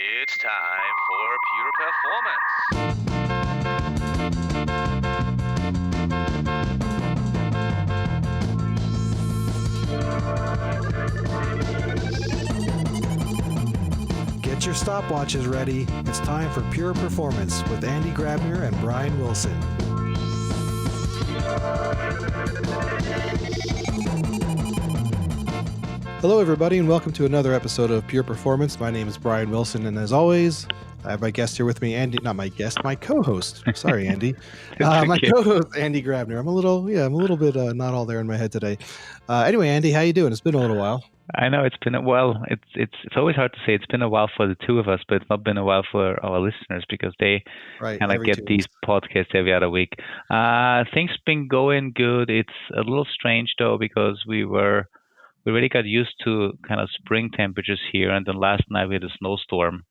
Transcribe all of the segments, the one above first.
It's time for Pure Performance. Get your stopwatches ready. It's time for Pure Performance with Andy Grabner and Brian Wilson. Hello, everybody, and welcome to another episode of Pure Performance. My name is Brian Wilson, and as always, I have my guest here with me, Andy. Not my guest, my co-host. Sorry, Andy. My co-host, Andy Grabner. I'm a little bit not all there in my head today. Anyway, Andy, how you doing? It's been a little while. I know it's been a while. It's always hard to say it's been a while for the two of us, but it's not been a while for our listeners because they kind of get these podcasts every other week. Things been going good. It's a little strange though because we already got used to kind of spring temperatures here, and then last night we had a snowstorm,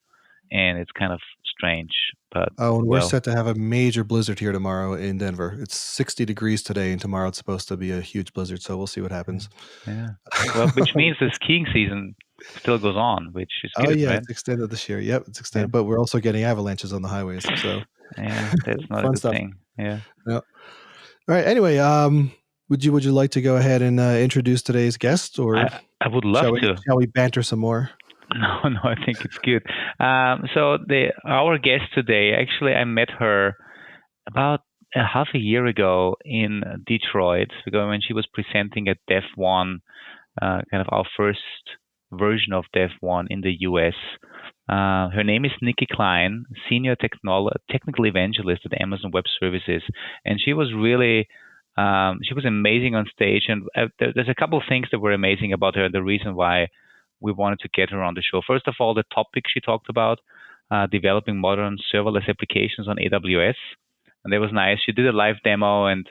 and it's kind of strange. But we're set to have a major blizzard here tomorrow in Denver. It's 60 degrees today, and tomorrow it's supposed to be a huge blizzard, so we'll see what happens. Yeah. Well, which means the skiing season still goes on, which is good. Oh, yeah, right? It's extended this year. Yep, it's extended, but we're also getting avalanches on the highways, so yeah, that's not a good thing. Yeah. Yep. All right. Anyway, would you like to go ahead and introduce today's guest, or I would love to. Shall we banter some more? No, I think it's good. So our guest today, actually, I met her about half a year ago in Detroit, when she was presenting at Dev1, kind of our first version of Dev1 in the US. Her name is Nicki Klein, Senior Technical Evangelist at Amazon Web Services, and she was really she was amazing on stage. And there's a couple of things that were amazing about her, and the reason why we wanted to get her on the show. First of all, the topic she talked about, developing modern serverless applications on AWS. And that was nice. She did a live demo, and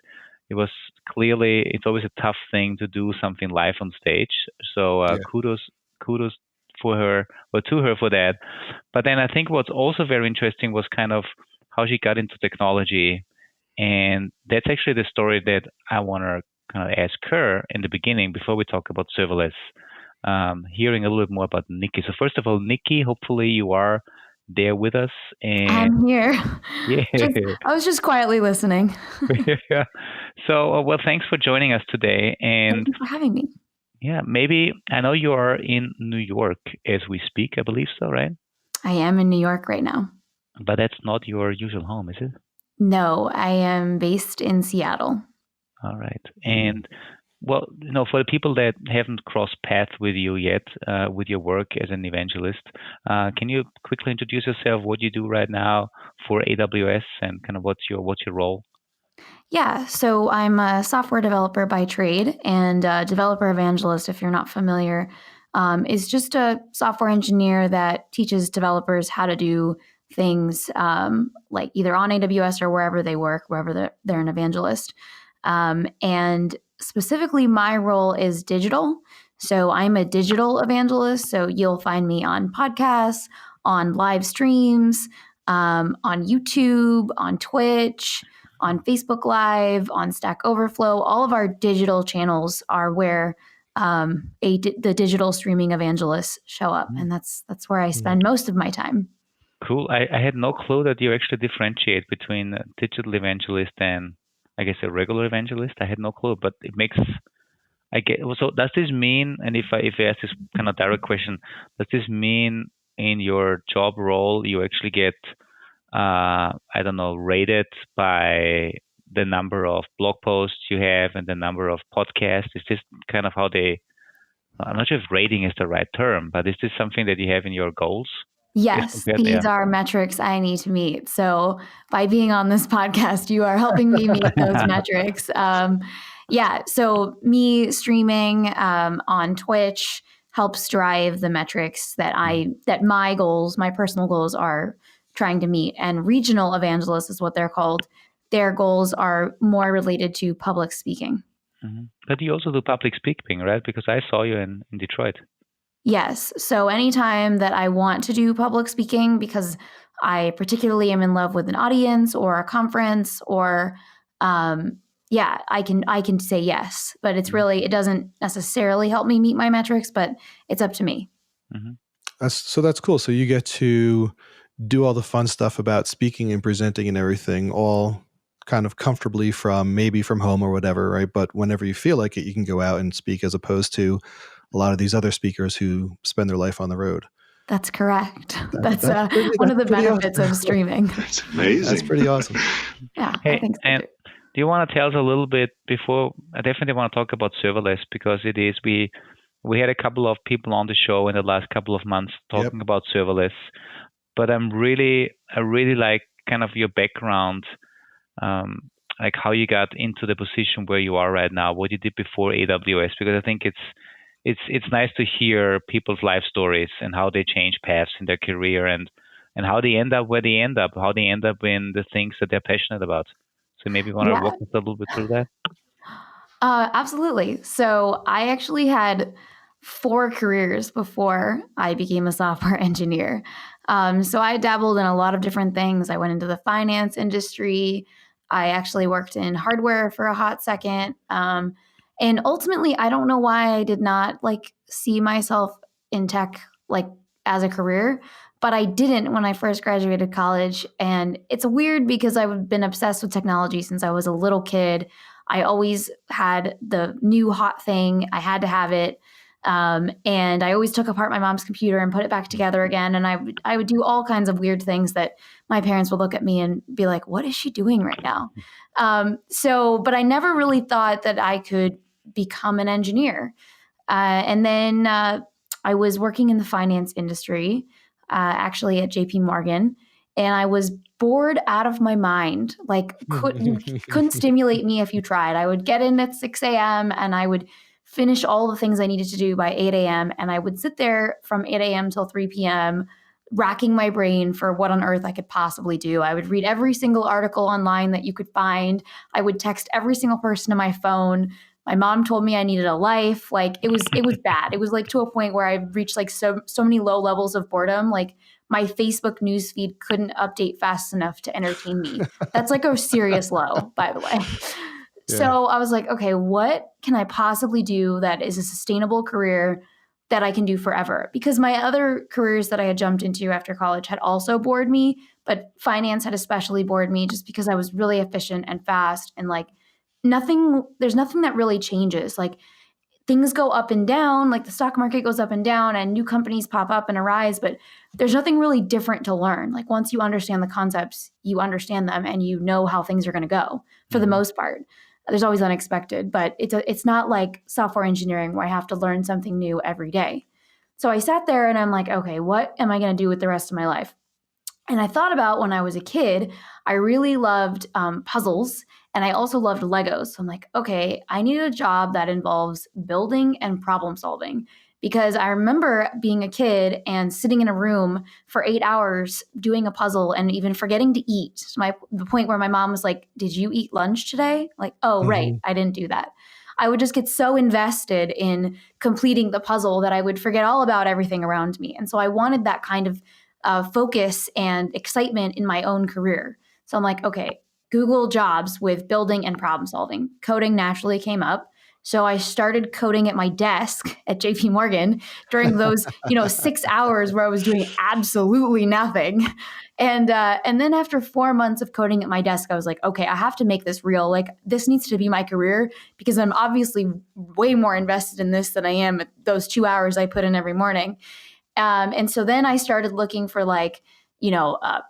it's always a tough thing to do something live on stage. So kudos for her, or to her for that. But then I think what's also very interesting was kind of how she got into technology. And that's actually the story that I want to kind of ask her in the beginning before we talk about serverless. Hearing a little bit more about Nicki. So first of all, Nicki, hopefully you are there with us. And I'm here. Yeah. I was just quietly listening. Yeah. So, well, thanks for joining us today. And thank you for having me. Yeah, maybe, I know you are in New York as we speak, I believe so, right? I am in New York right now. But that's not your usual home, is it? No, I am based in Seattle. All right. And well, for the people that haven't crossed paths with you yet, with your work as an evangelist, can you quickly introduce yourself, what you do right now for AWS, and kind of what's your role? Yeah, so I'm a software developer by trade, and developer evangelist, if you're not familiar, is just a software engineer that teaches developers how to do things like either on AWS or wherever they work, wherever they're an evangelist. And specifically, my role is digital. So I'm a digital evangelist. So you'll find me on podcasts, on live streams, on YouTube, on Twitch, on Facebook Live, on Stack Overflow. All of our digital channels are where the digital streaming evangelists show up. And that's where I spend most of my time. Cool. I had no clue that you actually differentiate between a digital evangelist and, I guess, a regular evangelist. I had no clue, but it makes, so does this mean, and if I ask this kind of direct question, does this mean in your job role you actually get, rated by the number of blog posts you have and the number of podcasts? Is this kind of how I'm not sure if rating is the right term, but is this something that you have in your goals? Yes, these are metrics I need to meet. So by being on this podcast, you are helping me meet those metrics. So me streaming on Twitch helps drive the metrics that my personal goals are trying to meet. And regional evangelists is what they're called. Their goals are more related to public speaking. Mm-hmm. But you also do public speaking, right? Because I saw you in Detroit. Yes. So anytime that I want to do public speaking, because I particularly am in love with an audience or a conference, or I can say yes. But it's really, it doesn't necessarily help me meet my metrics, but it's up to me. Mm-hmm. That's cool. So you get to do all the fun stuff about speaking and presenting and everything, all kind of comfortably from home or whatever, right? But whenever you feel like it, you can go out and speak, as opposed to a lot of these other speakers who spend their life on the road. That's correct. That's pretty, one of the benefits awesome. of streaming. That's amazing. That's pretty awesome. Yeah, Hey, I think so and too. do you want to tell us a little bit before? I definitely want to talk about serverless, because it is we had a couple of people on the show in the last couple of months talking about serverless, but I really like kind of your background, like how you got into the position where you are right now, what you did before AWS, because I think it's nice to hear people's life stories and how they change paths in their career and how they end up where they end up, how they end up in the things that they're passionate about. So maybe you want to walk us a little bit through that? Absolutely. So I actually had 4 careers before I became a software engineer. So I dabbled in a lot of different things. I went into the finance industry. I actually worked in hardware for a hot second. And ultimately, I don't know why I did not see myself in tech as a career, but I didn't when I first graduated college. And it's weird because I've been obsessed with technology since I was a little kid. I always had the new hot thing. I had to have it. And I always took apart my mom's computer and put it back together again. And I would do all kinds of weird things that my parents would look at me and be like, what is she doing right now? But I never really thought that I could become an engineer. And then I was working in the finance industry, actually at JP Morgan, and I was bored out of my mind. Couldn't stimulate me if you tried. I would get in at 6 a.m. and I would finish all the things I needed to do by 8 a.m. And I would sit there from 8 a.m. till 3 p.m., racking my brain for what on earth I could possibly do. I would read every single article online that you could find. I would text every single person on my phone. My mom told me I needed a life. It was bad. It was to a point where I reached so many low levels of boredom. My Facebook newsfeed couldn't update fast enough to entertain me. That's a serious low, by the way. Yeah. So I was like, okay, what can I possibly do that is a sustainable career that I can do forever? Because my other careers that I had jumped into after college had also bored me, but finance had especially bored me just because I was really efficient and fast and there's nothing that really changes. Things go up and down, the stock market goes up and down and new companies pop up and arise, but there's nothing really different to learn. Once you understand the concepts, you understand them and you know how things are going to go for the most part. There's always unexpected, but it's not like software engineering where I have to learn something new every day. So I sat there and I'm like, okay, what am I going to do with the rest of my life? And I thought about when I was a kid, I really loved puzzles and I also loved Legos. So I'm like, okay, I need a job that involves building and problem solving, because I remember being a kid and sitting in a room for 8 hours doing a puzzle and even forgetting to eat. To the point where my mom was like, did you eat lunch today? Right, I didn't do that. I would just get so invested in completing the puzzle that I would forget all about everything around me. And so I wanted that kind of focus and excitement in my own career. So I'm like, okay, Google jobs with building and problem solving. Coding naturally came up. So I started coding at my desk at JP Morgan during those, 6 hours where I was doing absolutely nothing. And then after 4 months of coding at my desk, I was like, okay, I have to make this real. This needs to be my career, because I'm obviously way more invested in this than I am at those 2 hours I put in every morning. And so then I started looking for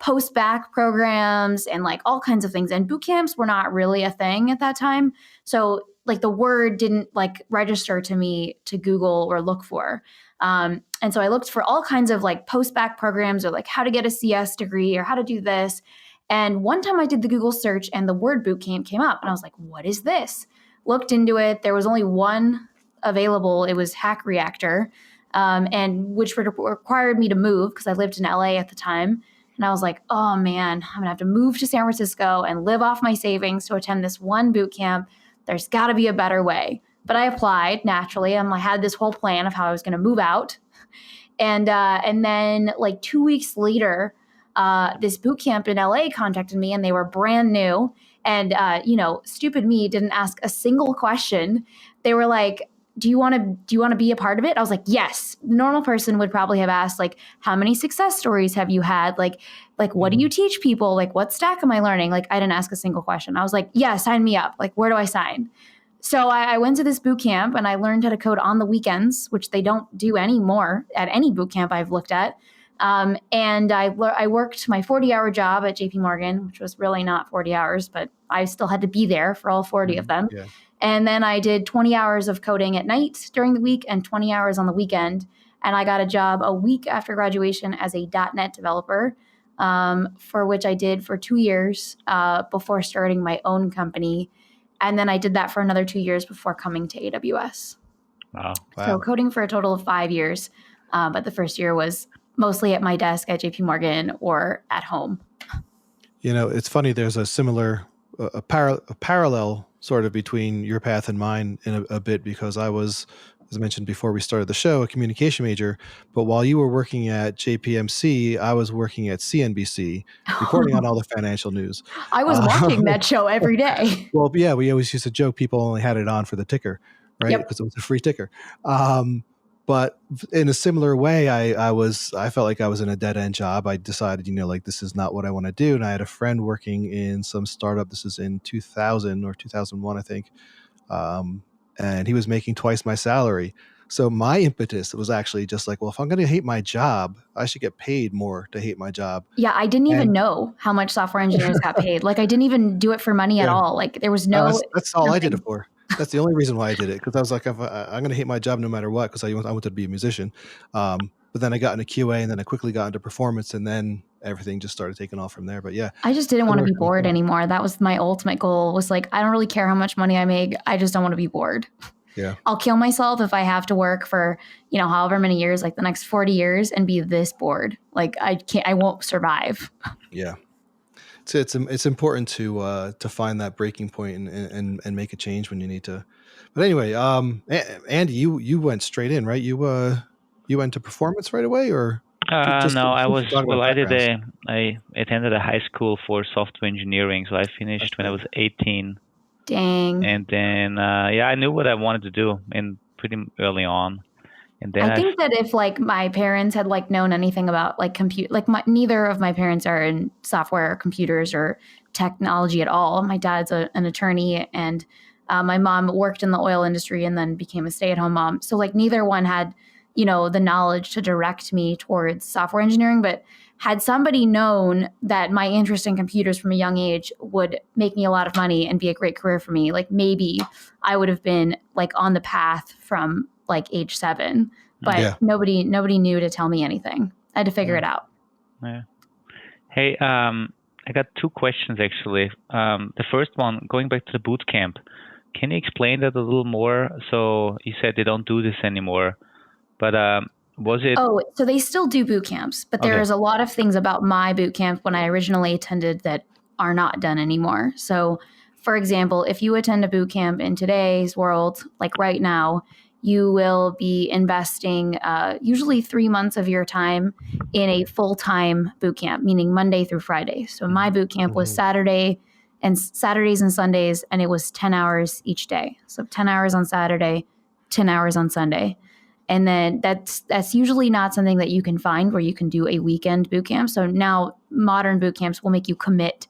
post-bac programs and all kinds of things. And boot camps were not really a thing at that time. So the word didn't register to me to Google or look for. And so I looked for all kinds of post-bac programs or how to get a CS degree or how to do this. And one time I did the Google search and the word boot camp came up and I was like, what is this? Looked into it. There was only one available. It was Hack Reactor. And which required me to move because I lived in LA at the time. And I was like, oh man, I'm gonna have to move to San Francisco and live off my savings to attend this one boot camp. There's gotta be a better way. But I applied naturally. I had this whole plan of how I was gonna move out. And then 2 weeks later, this boot camp in LA contacted me and they were brand new. And, stupid me didn't ask a single question. They were like, do you want to be a part of it? I was like, yes. The normal person would probably have asked, like, how many success stories have you had? Like what do you teach people? Like, what stack am I learning? Like, I didn't ask a single question. I was like, yeah, sign me up. Like, where do I sign? So I went to this boot camp and I learned how to code on the weekends, which they don't do anymore at any boot camp I've looked at. And I worked my 40-hour job at JP Morgan, which was really not 40 hours, but I still had to be there for all 40 of them. Yeah. And then I did 20 hours of coding at night during the week and 20 hours on the weekend. And I got a job a week after graduation as a .NET developer, for which I did for 2 years before starting my own company. And then I did that for another 2 years before coming to AWS. Wow. So coding for a total of 5 years. But the first year was mostly at my desk at JP Morgan or at home. It's funny. There's a similar, a parallel sort of between your path and mine in a bit, because I was, as I mentioned before we started the show, a communication major. But while you were working at JPMC, I was working at CNBC, reporting on all the financial news. I was watching that show every day. Well, yeah, we always used to joke people only had it on for the ticker, right? Because it was a free ticker. But in a similar way, I felt like I was in a dead end job. I decided, like, this is not what I want to do. And I had a friend working in some startup. This is in 2000 or 2001, I think. And he was making twice my salary. So my impetus was actually just like, well, if I'm going to hate my job, I should get paid more to hate my job. Yeah, I didn't even know how much software engineers got paid. Like, I didn't even do it for money at all. Like, there was no. That's all I did it for. That's the only reason why I did it, because I was like, I'm going to hate my job no matter what, because I wanted to be a musician. But then I got into QA, and then I quickly got into performance, and then everything just started taking off from there. But yeah, I just didn't want to be bored anymore. That was my ultimate goal, was like, I don't really care how much money I make. I just don't want to be bored. Yeah. I'll kill myself if I have to work for, however many years, like the next 40 years, and be this bored. Like, I won't survive. Yeah. It's important to find that breaking point and make a change when you need to. But anyway, Andy, you went straight in, right? You went to performance right away, or? No, I attended a high school for software engineering, so I finished when I was 18. Dang. And then I knew what I wanted to do, and pretty early on. And then I think that if like my parents had like known anything about like neither of my parents are in software or computers or technology at all. My dad's an attorney, and my mom worked in the oil industry and then became a stay-at-home mom. So like neither one had, the knowledge to direct me towards software engineering. But had somebody known that my interest in computers from a young age would make me a lot of money and be a great career for me, like maybe I would have been like on the path from like age 7, but nobody knew to tell me anything. I had to figure it out. Yeah. Hey, I got 2 questions actually. The first one, going back to the boot camp, can you explain that a little more? So you said they don't do this anymore, but was it? Oh, so they still do boot camps, but there's a lot of things about my boot camp when I originally attended that are not done anymore. So, for example, if you attend a boot camp in today's world, like right now, you will be investing usually 3 months of your time in a full-time boot camp, meaning Monday through Friday. So my boot camp was Saturdays and Sundays, and it was 10 hours each day. So 10 hours on Saturday, 10 hours on Sunday. And then that's usually not something that you can find where you can do a weekend boot camp. So now modern boot camps will make you commit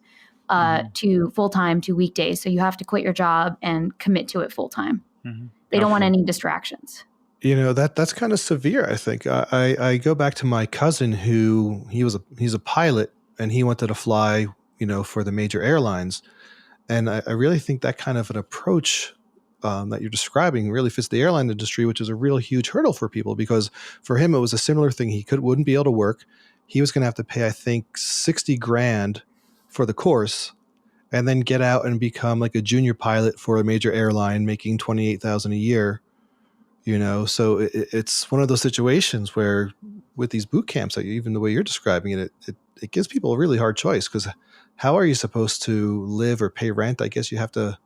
to full-time, to weekdays. So you have to quit your job and commit to it full-time. Mm-hmm. They don't want any distractions. That's kind of severe, I think. I go back to my cousin who he's a pilot, and he wanted to fly, for the major airlines. And I really think that kind of an approach that you're describing really fits the airline industry, which is a real huge hurdle for people, because for him, it was a similar thing. He wouldn't be able to work. He was going to have to pay, I think, $60,000 for the course, and then get out and become like a junior pilot for a major airline making $28,000 a year, So it's one of those situations where with these boot camps, like even the way you're describing it, it gives people a really hard choice, because how are you supposed to live or pay rent? I guess you have to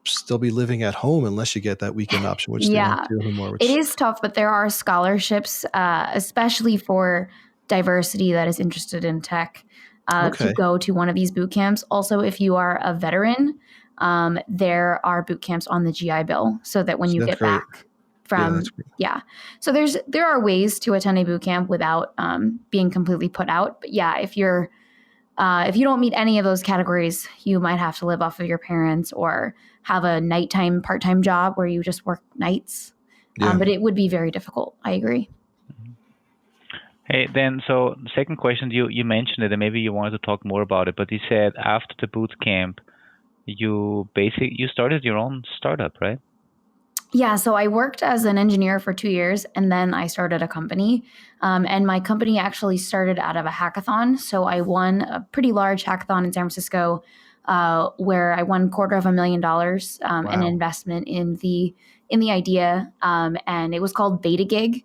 still be living at home unless you get that weekend option, which they don't do anymore. It is tough, but there are scholarships, especially for diversity that is interested in tech, to go to one of these boot camps. Also, if you are a veteran, there are boot camps on the GI Bill, so that when you get great. back from so there are ways to attend a boot camp without being completely put out. But yeah, if you don't meet any of those categories, you might have to live off of your parents or have a nighttime part-time job where you just work nights. But it would be very difficult. I agree. Hey, then, so second question, you mentioned it, and maybe you wanted to talk more about it, but you said after the boot camp, you started your own startup, right? Yeah, so I worked as an engineer for 2 years, and then I started a company. And my company actually started out of a hackathon. So I won a pretty large hackathon in San Francisco, where I won $250,000 an investment in the idea, and it was called Beta Gig.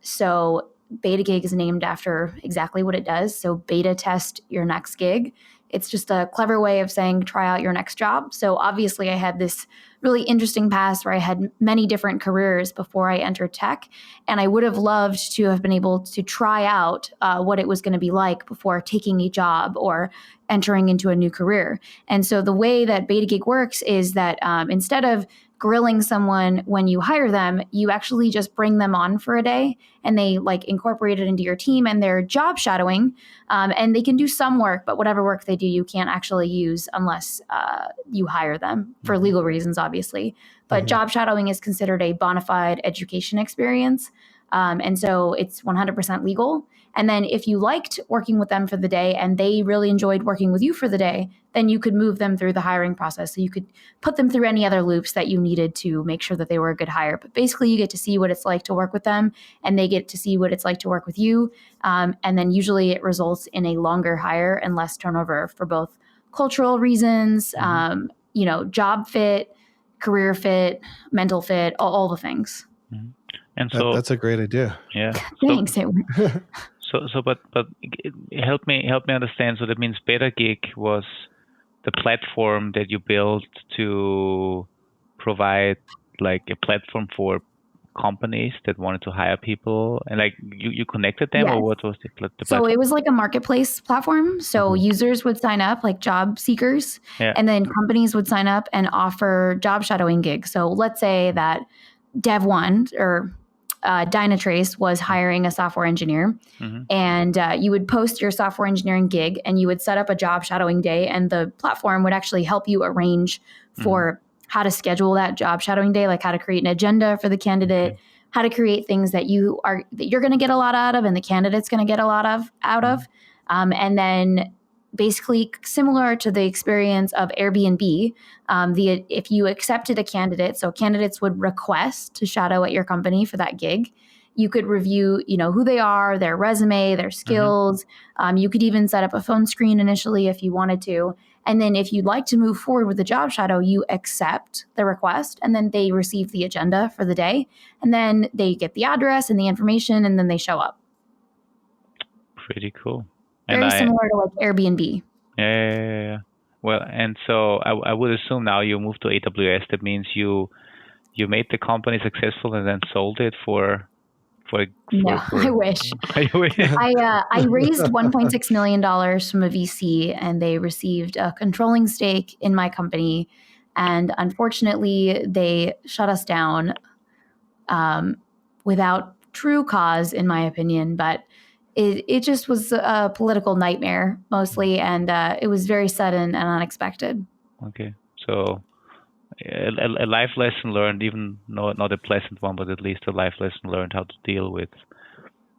So Beta Gig is named after exactly what it does. So beta test your next gig. It's just a clever way of saying try out your next job. So obviously I had this really interesting past where I had many different careers before I entered tech. And I would have loved to have been able to try out what it was going to be like before taking a job or entering into a new career. And so the way that Beta Gig works is that instead of grilling someone when you hire them, you actually just bring them on for a day and they incorporate it into your team, and they're job shadowing, and they can do some work, but whatever work they do, you can't actually use unless you hire them for legal reasons, obviously. But job shadowing is considered a bona fide education experience. And so it's 100% legal. And then if you liked working with them for the day and they really enjoyed working with you for the day, then you could move them through the hiring process. So you could put them through any other loops that you needed to make sure that they were a good hire. But basically you get to see what it's like to work with them, and they get to see what it's like to work with you. And then usually it results in a longer hire and less turnover for both cultural reasons, job fit, career fit, mental fit, all the things. And so that's a great idea. Yeah. Thanks. But help me understand. So that means Beta Gig was the platform that you built to provide a platform for companies that wanted to hire people, and you connected them, or what was the platform? So it was like a marketplace platform. So users would sign up, like job seekers, and then companies would sign up and offer job shadowing gigs. So let's say that Dev1 or Dynatrace was hiring a software engineer, and you would post your software engineering gig, and you would set up a job shadowing day, and the platform would actually help you arrange for how to schedule that job shadowing day, like how to create an agenda for the candidate, how to create things that you're going to get a lot out of and the candidate's going to get a lot out of. And then basically similar to the experience of Airbnb, if you accepted a candidate, so candidates would request to shadow at your company for that gig. You could review, who they are, their resume, their skills. You could even set up a phone screen initially if you wanted to. And then if you'd like to move forward with the job shadow, you accept the request, and then they receive the agenda for the day. And then they get the address and the information, and then they show up. Pretty cool. Very similar to Airbnb. Yeah. Well, and so I would assume now you moved to AWS. That means you made the company successful and then sold it for no, I wish. I raised $1.6 million from a VC, and they received a controlling stake in my company. And unfortunately, they shut us down without true cause, in my opinion. But it just was a political nightmare mostly, and it was very sudden and unexpected. Okay, so a life lesson learned, even not a pleasant one, but at least a life lesson learned how to deal with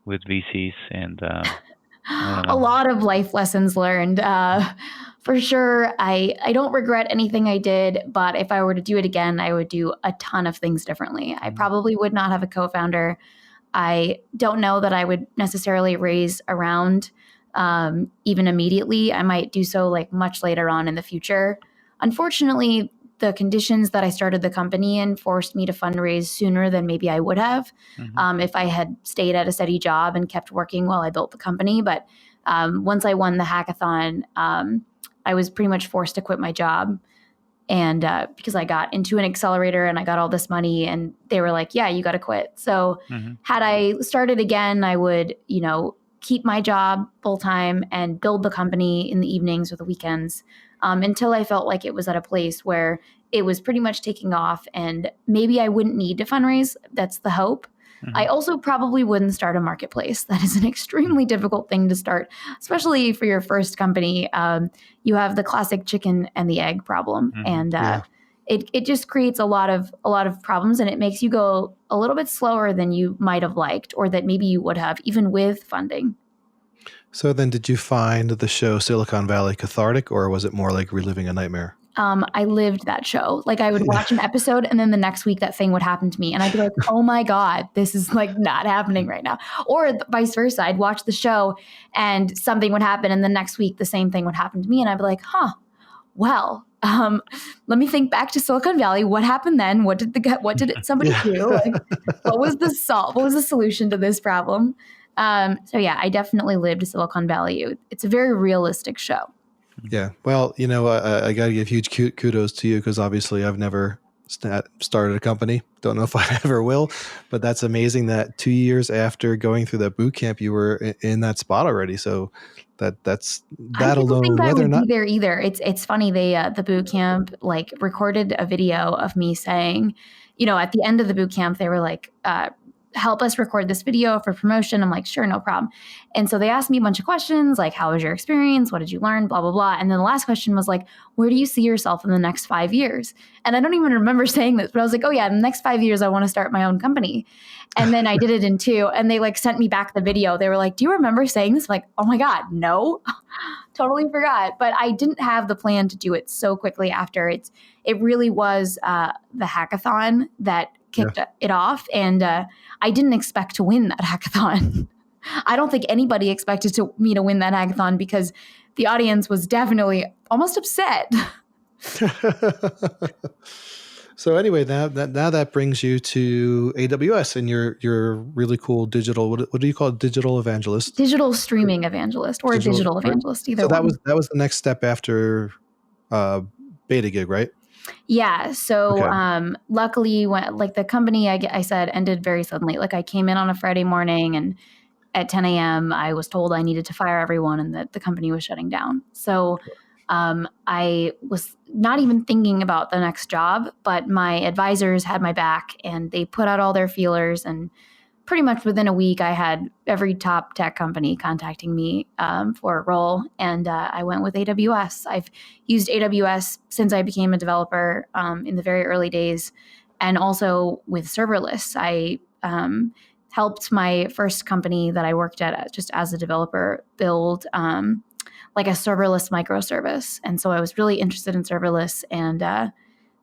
VCs and a lot of life lessons learned. For sure, I don't regret anything I did, but if I were to do it again, I would do a ton of things differently. I probably would not have a co-founder. I don't know that I would necessarily raise around even immediately. I might do so much later on in the future. Unfortunately, the conditions that I started the company in forced me to fundraise sooner than maybe I would have if I had stayed at a steady job and kept working while I built the company. But once I won the hackathon, I was pretty much forced to quit my job. And because I got into an accelerator and I got all this money, and they were like, yeah, you got to quit. So had I started again, I would, keep my job full time and build the company in the evenings or the weekends until I felt like it was at a place where it was pretty much taking off and maybe I wouldn't need to fundraise. That's the hope. I also probably wouldn't start a marketplace. That is an extremely difficult thing to start, especially for your first company. You have the classic chicken and the egg problem, and it just creates a lot of problems, and it makes you go a little bit slower than you might have liked, or that maybe you would have, even with funding. So then, did you find the show Silicon Valley cathartic, or was it more like reliving a nightmare? I lived that show. Like I would watch an episode and then the next week that thing would happen to me. And I'd be like, oh my God, this is like not happening right now. Or vice versa. I'd watch the show and something would happen and the next week the same thing would happen to me. And I'd be like, well, let me think back to Silicon Valley. What happened then? What did somebody do? Like, what was the solution to this problem? So yeah, I definitely lived Silicon Valley. It's a very realistic show. Yeah. Well, I got to give huge kudos to you because obviously I've never started a company. Don't know if I ever will, but that's amazing that 2 years after going through that boot camp, you were in that spot already. So that's that alone. Think I would be there either. It's funny. They the boot camp like recorded a video of me saying, at the end of the boot camp, they were like, help us record this video for promotion. I'm like, sure, no problem. And so they asked me a bunch of questions like, how was your experience? What did you learn? Blah, blah, blah. And then the last question was like, where do you see yourself in the next 5 years? And I don't even remember saying this, but I was like, oh yeah, in the next 5 years, I want to start my own company. And then I did it in 2 and they like sent me back the video. They were like, do you remember saying this? I'm like, oh my God, no, totally forgot. But I didn't have the plan to do it so quickly after. It really was the hackathon that kicked it off. And I didn't expect to win that hackathon. I don't think anybody expected me to win that hackathon because the audience was definitely almost upset. So anyway, now that brings you to AWS and your really cool digital, what do you call it? Digital evangelist? Digital streaming evangelist or digital evangelist, either so one. That was the next step after Beta Gig, right? Yeah. So luckily, when like the company I said ended very suddenly. Like I came in on a Friday morning and at 10 a.m. I was told I needed to fire everyone and that the company was shutting down. So I was not even thinking about the next job, but my advisors had my back and they put out all their feelers, and pretty much within a week I had every top tech company contacting me for a role, and I went with AWS. I've used AWS since I became a developer in the very early days, and also with Serverless. I helped my first company that I worked at just as a developer build like a serverless microservice. And so I was really interested in serverless. And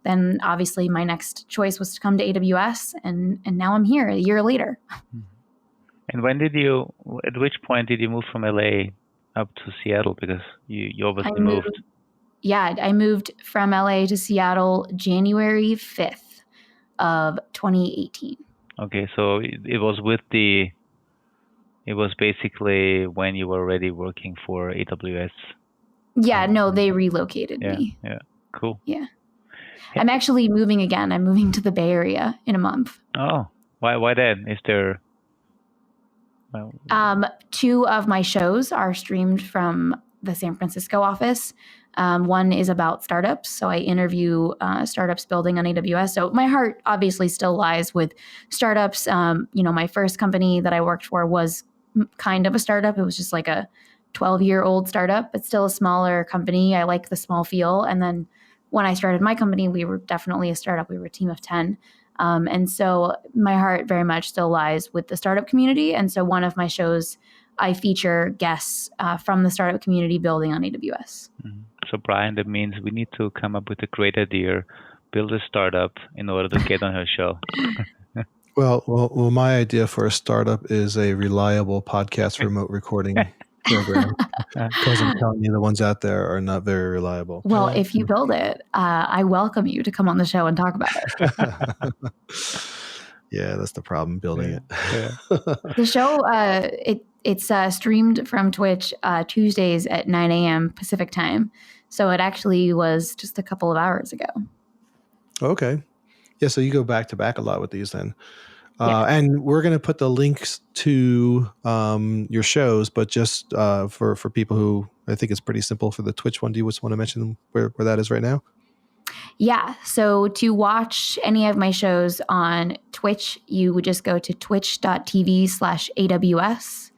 then obviously my next choice was to come to AWS. And now I'm here a year later. And at which point did you move from LA up to Seattle? Because you obviously moved. Yeah, I moved from LA to Seattle January 5th of 2018. Okay, so it was basically when you were already working for AWS. Yeah, no, they relocated me. Yeah, cool. Yeah. I'm actually moving again. I'm moving to the Bay Area in a month. Oh, why that? Is there... 2 of my shows are streamed from the San Francisco office. One is about startups. So I interview startups building on AWS. So my heart obviously still lies with startups. My first company that I worked for was kind of a startup. It was just like a 12-year-old startup, but still a smaller company. I like the small feel. And then when I started my company, we were definitely a startup. We were a team of 10. And so my heart very much still lies with the startup community. And so one of my shows, I feature guests from the startup community building on AWS. Mm-hmm. So Brian, that means we need to come up with a great idea, build a startup in order to get on her show. Well, my idea for a startup is a reliable podcast remote recording program. Because I'm telling you, the ones out there are not very reliable. Well, if you build it, I welcome you to come on the show and talk about it. Yeah, that's the problem, building it. Yeah. The show, it's streamed from Twitch Tuesdays at 9 a.m. Pacific time. So it actually was just a couple of hours ago. Okay. Yeah, so you go back to back a lot with these then. And we're going to put the links to your shows, but just for people who, I think it's pretty simple for the Twitch one. Do you just want to mention where that is right now? Yeah. So to watch any of my shows on Twitch, you would just go to twitch.tv/AWS.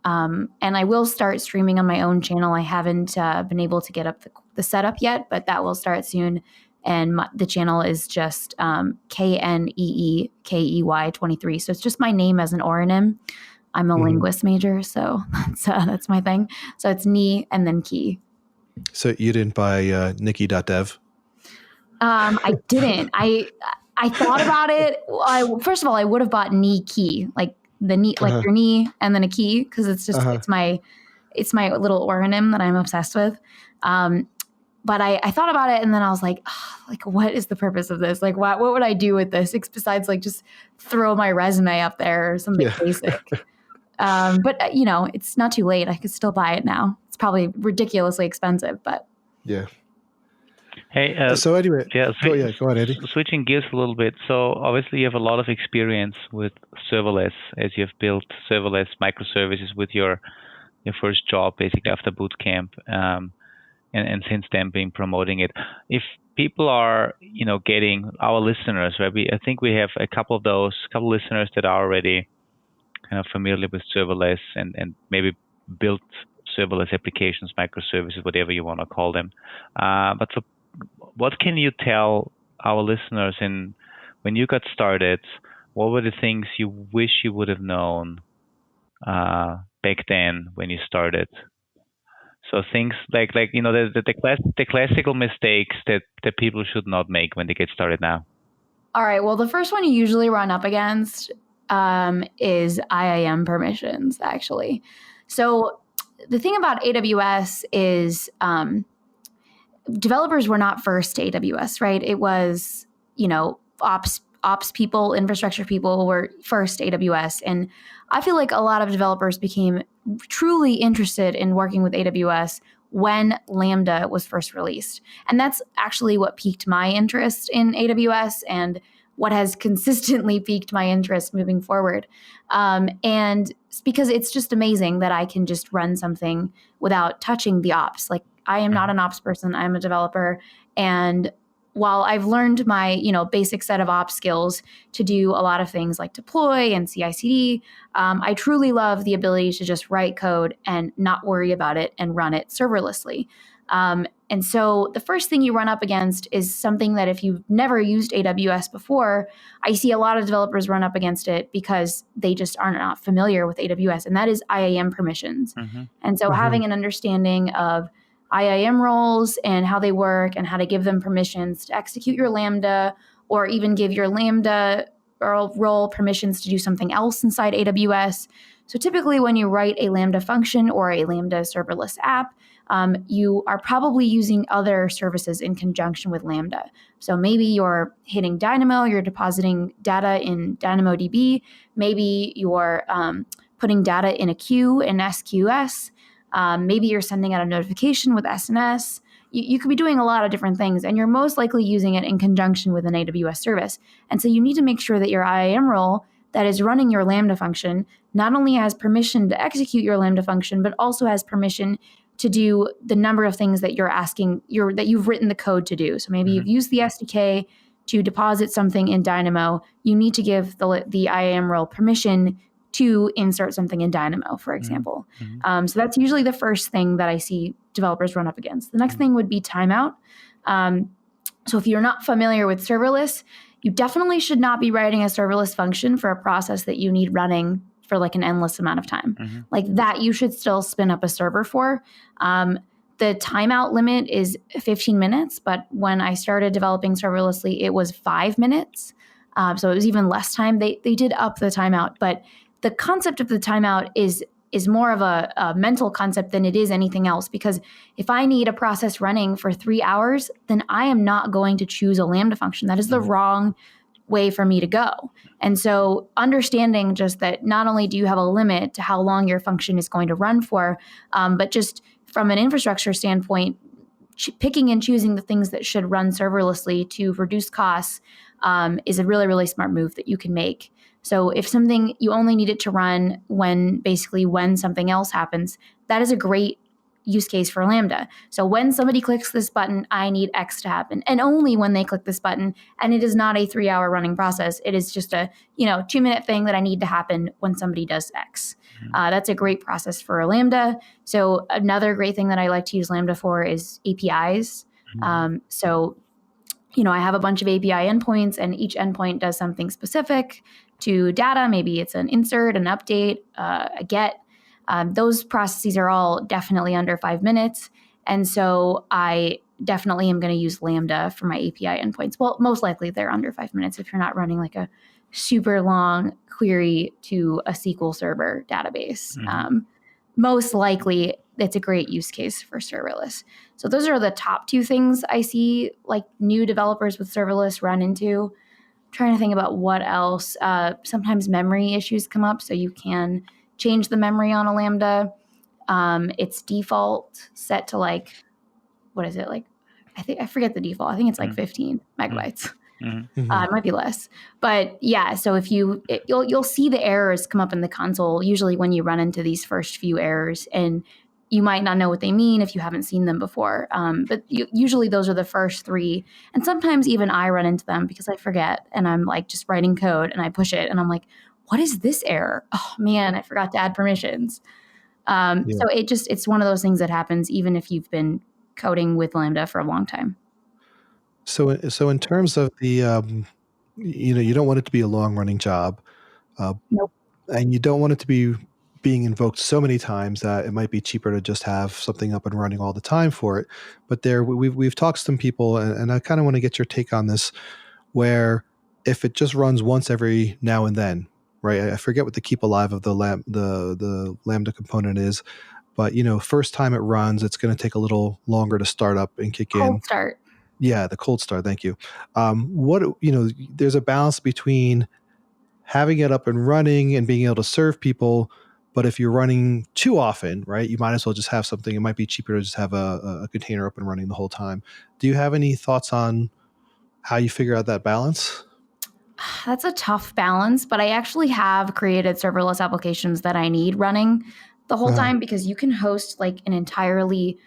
And I will start streaming on my own channel. I haven't been able to get up the setup yet, but that will start soon. And the channel is just KNEEKEY23. So it's just my name as an orhonym. I'm a linguist major, so that's my thing. So it's Ni and then Key. So you didn't buy Nicki.dev? I didn't. I thought about it. First of all, I would have bought Ni Key, like the knee, like your knee, and then a key, because it's just it's my little orhonym that I'm obsessed with. But I thought about it, and then I was like, what is the purpose of this? Like, what would I do with this besides like just throw my resume up there or something basic? But it's not too late. I could still buy it now. It's probably ridiculously expensive, but yeah. Hey, so anyway, go on, Andy. Switching gears a little bit. So obviously you have a lot of experience with serverless, as you've built serverless microservices with your first job, basically after boot camp, and since then been promoting it. If people are, getting our listeners, right? I think we have a couple listeners that are already kind of familiar with serverless and maybe built serverless applications, microservices, whatever you want to call them. But for what can you tell our listeners when you got started? What were the things you wish you would have known back then when you started? So things like the classical mistakes that people should not make when they get started now. All right. Well, the first one you usually run up against is IAM permissions, actually. So the thing about AWS is developers were not first to AWS, right? It was, ops people, infrastructure people were first to AWS. And I feel like a lot of developers became truly interested in working with AWS when Lambda was first released. And that's actually what piqued my interest in AWS and what has consistently piqued my interest moving forward. And because it's just amazing that I can just run something without touching the ops. Like, I am not an ops person. I'm a developer. And while I've learned my, basic set of ops skills to do a lot of things like deploy and CI/CD, I truly love the ability to just write code and not worry about it and run it serverlessly. And so the first thing you run up against is something that if you've never used AWS before, I see a lot of developers run up against it because they just are not familiar with AWS, and that is IAM permissions. And so having an understanding of IAM roles and how they work and how to give them permissions to execute your Lambda, or even give your Lambda role permissions to do something else inside AWS. So typically when you write a Lambda function or a Lambda serverless app, you are probably using other services in conjunction with Lambda. So maybe you're hitting Dynamo, you're depositing data in DynamoDB. Maybe you're putting data in a queue in SQS. Maybe you're sending out a notification with SNS. You could be doing a lot of different things, and you're most likely using it in conjunction with an AWS service. And so you need to make sure that your IAM role that is running your Lambda function not only has permission to execute your Lambda function, but also has permission to do the number of things that you're asking, that you've written the code to do. So maybe you've used the SDK to deposit something in Dynamo. You need to give the IAM role permission to insert something in Dynamo, for example. So that's usually the first thing that I see developers run up against. The next thing would be timeout. So if you're not familiar with serverless, you definitely should not be writing a serverless function for a process that you need running for like an endless amount of time. Like that, you should still spin up a server for. The timeout limit is 15 minutes, but when I started developing serverlessly, it was 5 minutes. So it was even less time. They did up the timeout, but the concept of the timeout is more of a mental concept than it is anything else. Because if I need a process running for 3 hours, then I am not going to choose a Lambda function. That is the wrong way for me to go. And so understanding just that not only do you have a limit to how long your function is going to run for, but just from an infrastructure standpoint, picking and choosing the things that should run serverlessly to reduce costs is a really, really smart move that you can make. So if something, you only need it to run when something else happens, that is a great use case for Lambda. So when somebody clicks this button, I need X to happen. And only when they click this button, and it is not a 3-hour running process. It is just a 2-minute thing that I need to happen when somebody does X. That's a great process for a Lambda. So another great thing that I like to use Lambda for is APIs. So I have a bunch of API endpoints, and each endpoint does something specific to data. Maybe it's an insert, an update, a get. Those processes are all definitely under 5 minutes. And so I definitely am going to use Lambda for my API endpoints. Well, most likely they're under 5 minutes if you're not running like a super long query to a SQL Server database. Most likely it's a great use case for serverless. So those are the top 2 things I see like new developers with serverless run into. I'm trying to think about what else. Sometimes memory issues come up, so you can change the memory on a Lambda. It's default set to like, what is it? Like, I forget the default. I think it's like 15 megabytes. It might be less, but yeah. So if you'll see the errors come up in the console, usually when you run into these first few errors, and you might not know what they mean if you haven't seen them before. But usually those are the first 3. And sometimes even I run into them because I forget, and I'm like just writing code and I push it and I'm like, what is this error? Oh man, I forgot to add permissions. So it's one of those things that happens even if you've been coding with Lambda for a long time. So in terms of the, you don't want it to be a long running job. Nope. And you don't want it to be being invoked so many times that it might be cheaper to just have something up and running all the time for it. But we've talked to some people, and I kind of want to get your take on this, where if it just runs once every now and then, right? I forget what the keep alive of the Lambda component is, but first time it runs, it's going to take a little longer to start up and kick in. Cold start. Yeah, the cold start. Thank you. There's a balance between having it up and running and being able to serve people. But if you're running too often, right, you might as well just have something. It might be cheaper to just have a container up and running the whole time. Do you have any thoughts on how you figure out that balance? That's a tough balance, but I actually have created serverless applications that I need running the whole time, because you can host like an entirely,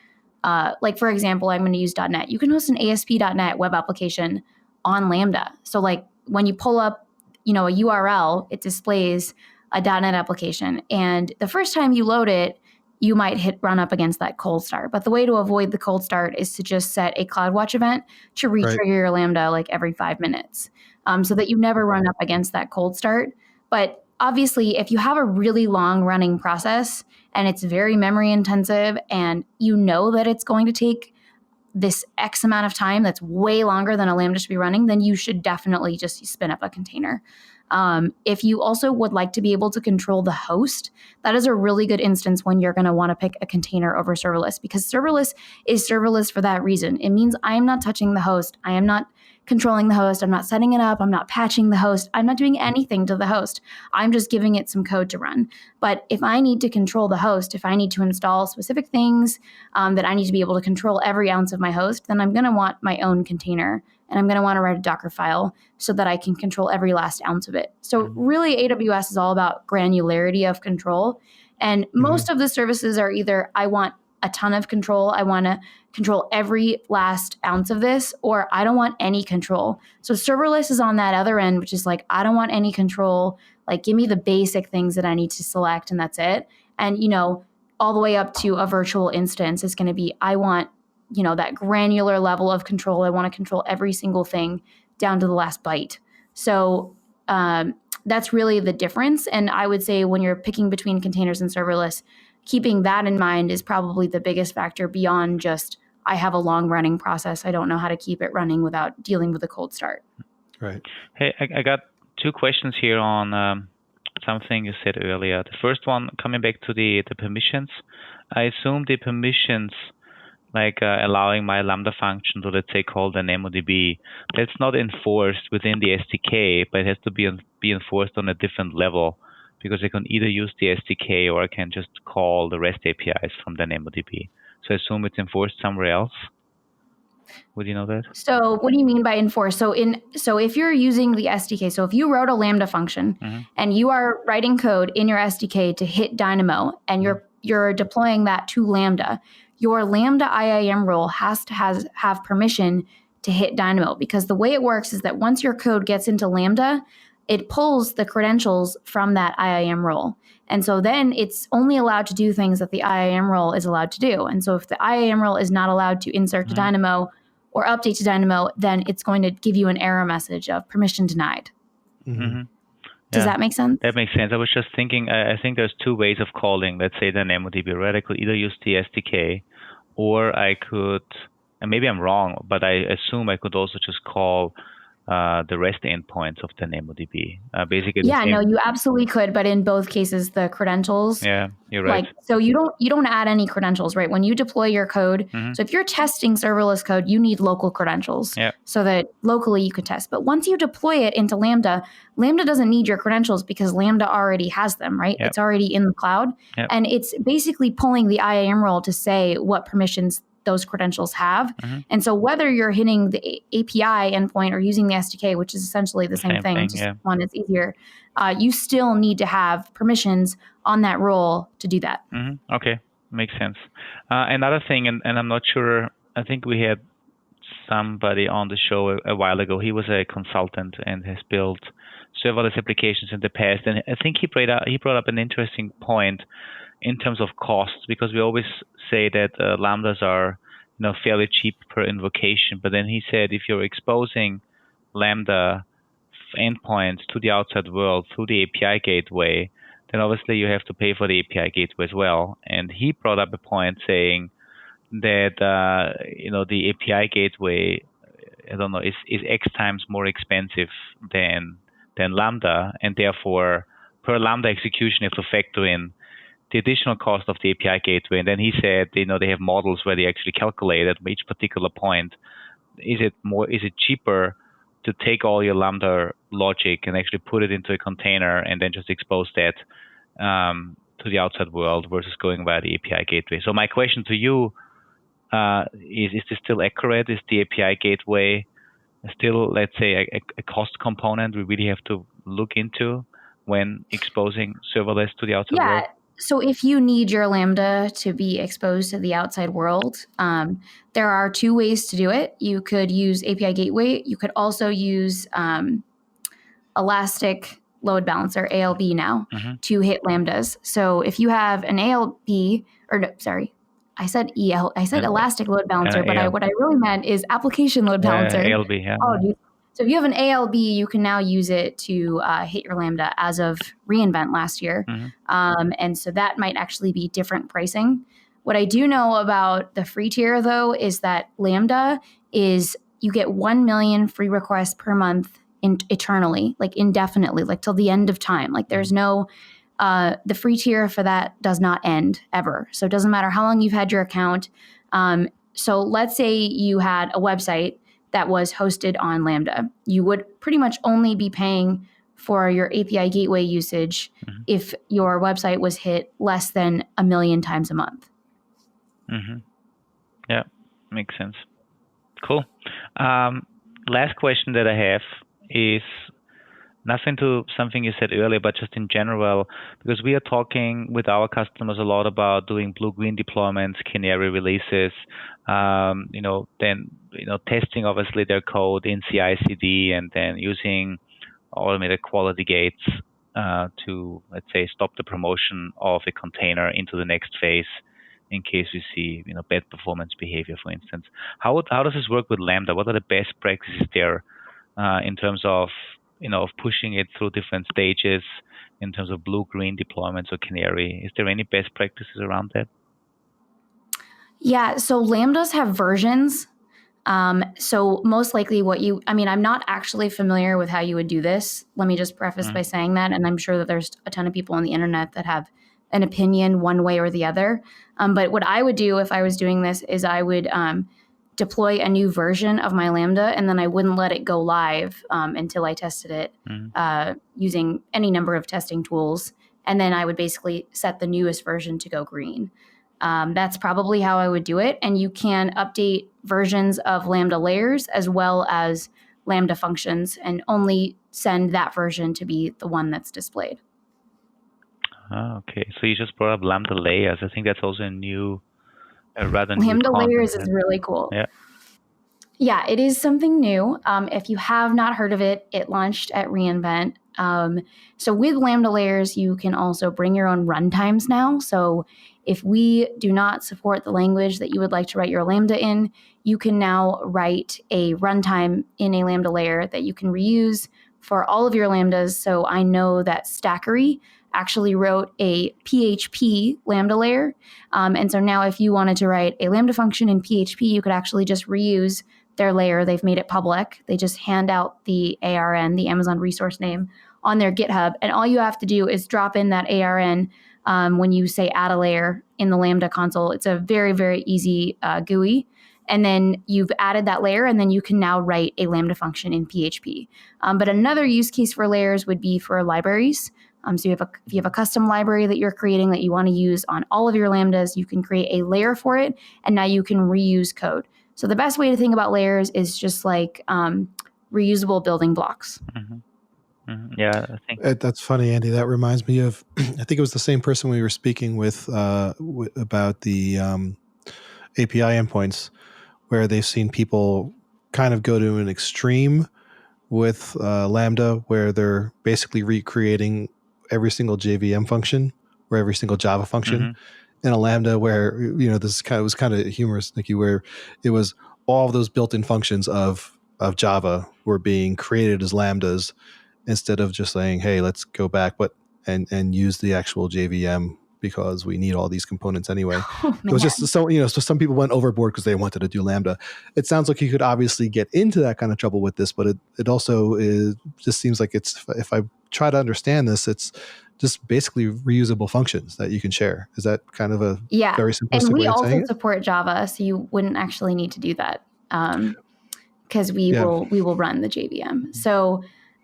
like for example, I'm going to use .NET. You can host an ASP.NET web application on Lambda. So like when you pull up, a URL, it displays a .NET application. And the first time you load it, you might hit run up against that cold start. But the way to avoid the cold start is to just set a CloudWatch event to retrigger your Lambda like every 5 minutes, so that you never run up against that cold start. But obviously, if you have a really long running process and it's very memory intensive, and you know that it's going to take this X amount of time that's way longer than a Lambda should be running, then you should definitely just spin up a container. If you also would like to be able to control the host, that is a really good instance when you're going to want to pick a container over serverless, because serverless is serverless for that reason. It means I am not touching the host. I am not controlling the host. I'm not setting it up. I'm not patching the host. I'm not doing anything to the host. I'm just giving it some code to run. But if I need to control the host, if I need to install specific things that I need to be able to control every ounce of my host, then I'm going to want my own container. And I'm going to want to write a Docker file so that I can control every last ounce of it. So really, AWS is all about granularity of control. And most of the services are either I want a ton of control, I want to control every last ounce of this, or I don't want any control. So serverless is on that other end, which is like, I don't want any control. Like, give me the basic things that I need to select, and that's it. And, all the way up to a virtual instance is going to be, I want that granular level of control. I want to control every single thing down to the last byte. So that's really the difference. And I would say when you're picking between containers and serverless, keeping that in mind is probably the biggest factor beyond just, I have a long running process. I don't know how to keep it running without dealing with a cold start. Right. Hey, I got 2 questions here on something you said earlier. The first one, coming back to the permissions. I assume the permissions, like allowing my Lambda function to, let's say, call an MODB, that's not enforced within the SDK, but it has to be enforced on a different level, because I can either use the SDK or I can just call the REST APIs from the MODB. So I assume it's enforced somewhere else? Would you know that? So what do you mean by enforce? So if you're using the SDK, so if you wrote a Lambda function and you are writing code in your SDK to hit Dynamo and you're deploying that to Lambda, your Lambda IAM role has to have permission to hit Dynamo, because the way it works is that once your code gets into Lambda, it pulls the credentials from that IAM role. And so then it's only allowed to do things that the IAM role is allowed to do. And so if the IAM role is not allowed to insert to Dynamo or update to Dynamo, then it's going to give you an error message of permission denied. Does that make sense? That makes sense. I was just thinking, I think there's two ways of calling, let's say, DynamoDB, right? I could either use the SDK, or I could, and maybe I'm wrong, but I assume I could also just call the REST endpoints of DynamoDB. Basically, no, you absolutely could, but in both cases, the credentials. Yeah, you're right. So you don't add any credentials, right? When you deploy your code, so if you're testing serverless code, you need local credentials so that locally you can test. But once you deploy it into Lambda, Lambda doesn't need your credentials because Lambda already has them, right? It's already in the cloud, and it's basically pulling the IAM role to say what permissions those credentials have. And so whether you're hitting the API endpoint or using the SDK, which is essentially the same thing, just one is easier, you still need to have permissions on that role to do that. Okay, makes sense. Another thing, and I'm not sure, I think we had somebody on the show a while ago. He was a consultant and has built serverless applications in the past. And I think he brought up an interesting point in terms of costs, because we always say that Lambdas are fairly cheap per invocation. But then he said if you're exposing Lambda endpoints to the outside world through the API gateway, then obviously you have to pay for the API gateway as well. And he brought up a point saying that the API gateway, I don't know, is X times more expensive than Lambda, and therefore per Lambda execution you have to factor in the additional cost of the API gateway. And then he said, they have models where they actually calculate at each particular point, is it cheaper to take all your Lambda logic and actually put it into a container and then just expose that to the outside world versus going via the API gateway. So my question to you is this still accurate? Is the API gateway still, let's say, a cost component we really have to look into when exposing serverless to the outside world? So if you need your Lambda to be exposed to the outside world, there are two ways to do it. You could use API Gateway. You could also use Elastic Load Balancer, ALB now, to hit Lambdas. So if you have an ALB, I said Elastic Load Balancer, but what I really meant is Application Load Balancer. ALB, Oh, so if you have an ALB, you can now use it to hit your Lambda as of reInvent last year. And so that might actually be different pricing. What I do know about the free tier, though, is that Lambda is, you get 1 million free requests per month eternally, like indefinitely, like till the end of time. Like there's no, the free tier for that does not end ever. So it doesn't matter how long you've had your account. So let's say you had a website that was hosted on Lambda. You would pretty much only be paying for your API gateway usage if your website was hit less than 1 million times a month. Yeah, makes sense. Cool. Last question that I have is nothing to something you said earlier, but just in general, because we are talking with our customers a lot about doing blue-green deployments, canary releases, testing obviously their code in CI/CD, and then using automated quality gates to, let's say, stop the promotion of a container into the next phase in case we see bad performance behavior, for instance. How does this work with Lambda? What are the best practices there in terms of of pushing it through different stages in terms of blue-green deployments or canary? Is there any best practices around that? Yeah, so Lambdas have versions. So most likely I'm not actually familiar with how you would do this. Let me just preface by saying that. And I'm sure that there's a ton of people on the internet that have an opinion one way or the other. But what I would do if I was doing this is I would deploy a new version of my Lambda, and then I wouldn't let it go live until I tested it using any number of testing tools. And then I would basically set the newest version to go green. That's probably how I would do it. And you can update versions of Lambda layers as well as Lambda functions and only send that version to be the one that's displayed. Okay, so you just brought up Lambda layers. I think that's also a new, rather new Lambda concept. layers is really cool. Yeah. Yeah, it is something new. If you have not heard of it, it launched at reInvent. So with Lambda layers, you can also bring your own runtimes now. So if we do not support the language that you would like to write your Lambda in, you can now write a runtime in a Lambda layer that you can reuse for all of your Lambdas. So I know that Stackery actually wrote a PHP Lambda layer. And so now if you wanted to write a Lambda function in PHP, you could actually just reuse their layer. They've made it public. They just hand out the ARN, the Amazon resource name, on their GitHub. And all you have to do is drop in that ARN when you say add a layer in the Lambda console. It's a very, very easy GUI. And then you've added that layer, and then you can now write a Lambda function in PHP. But another use case for layers would be for libraries. So if you have a custom library that you're creating that you want to use on all of your Lambdas, you can create a layer for it, and now you can reuse code. So the best way to think about layers is just like reusable building blocks. Mm-hmm. Mm-hmm. Yeah, I think That's funny, Andy. That reminds me of, I think it was the same person we were speaking with about the API endpoints, where they've seen people kind of go to an extreme with Lambda, where they're basically recreating every single JVM function or every single Java function in a Lambda, where, this was kind of humorous, Nicki, where it was all of those built-in functions of Java were being created as Lambdas instead of just saying, hey, let's go back and use the actual JVM because we need all these components anyway. It was just so some people went overboard because they wanted to do Lambda. It sounds like you could obviously get into that kind of trouble with this, but it also just seems like if I try to understand this, it's just basically reusable functions that you can share. Is that kind of a very simplistic way of saying it? And we also support Java, so you wouldn't actually need to do that because we will run the JVM. So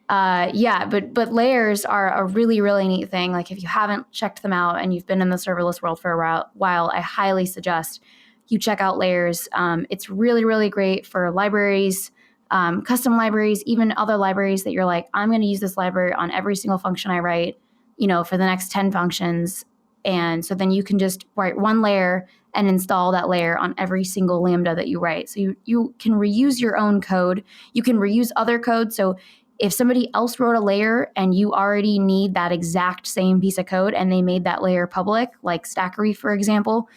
but layers are a really, really neat thing. Like if you haven't checked them out and you've been in the serverless world for a while, I highly suggest you check out layers. It's really, really great for libraries, custom libraries, even other libraries that you're like, I'm going to use this library on every single function I write, for the next 10 functions. And so then you can just write one layer and install that layer on every single Lambda that you write. So you can reuse your own code. You can reuse other code. So if somebody else wrote a layer and you already need that exact same piece of code and they made that layer public, like Stackery, for example,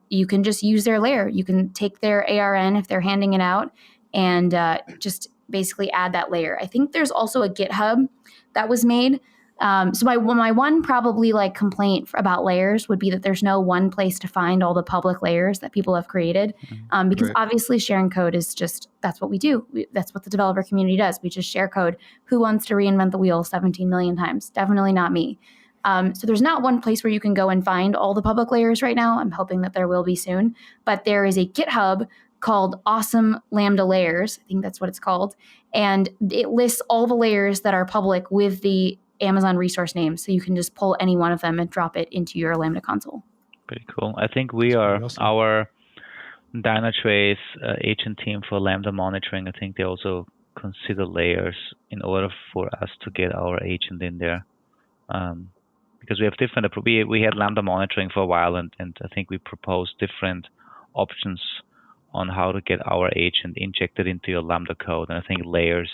you can just use their layer. You can take their ARN if they're handing it out and just basically add that layer. I think there's also a GitHub that was made. So my one probably complaint about layers would be that there's no one place to find all the public layers that people have created, because obviously sharing code is that's what we do. That's what the developer community does. We just share code. Who wants to reinvent the wheel 17 million times? Definitely not me. So there's not one place where you can go and find all the public layers right now. I'm hoping that there will be soon, but there is a GitHub called Awesome Lambda Layers. I think that's what it's called. And it lists all the layers that are public with the Amazon resource name. So you can just pull any one of them and drop it into your Lambda console. Pretty cool. I think our Dynatrace agent team for Lambda monitoring, I think they also consider layers in order for us to get our agent in there. Because we have different, we had Lambda monitoring for a while, and I think we proposed different options on how to get our agent injected into your Lambda code. And I think layers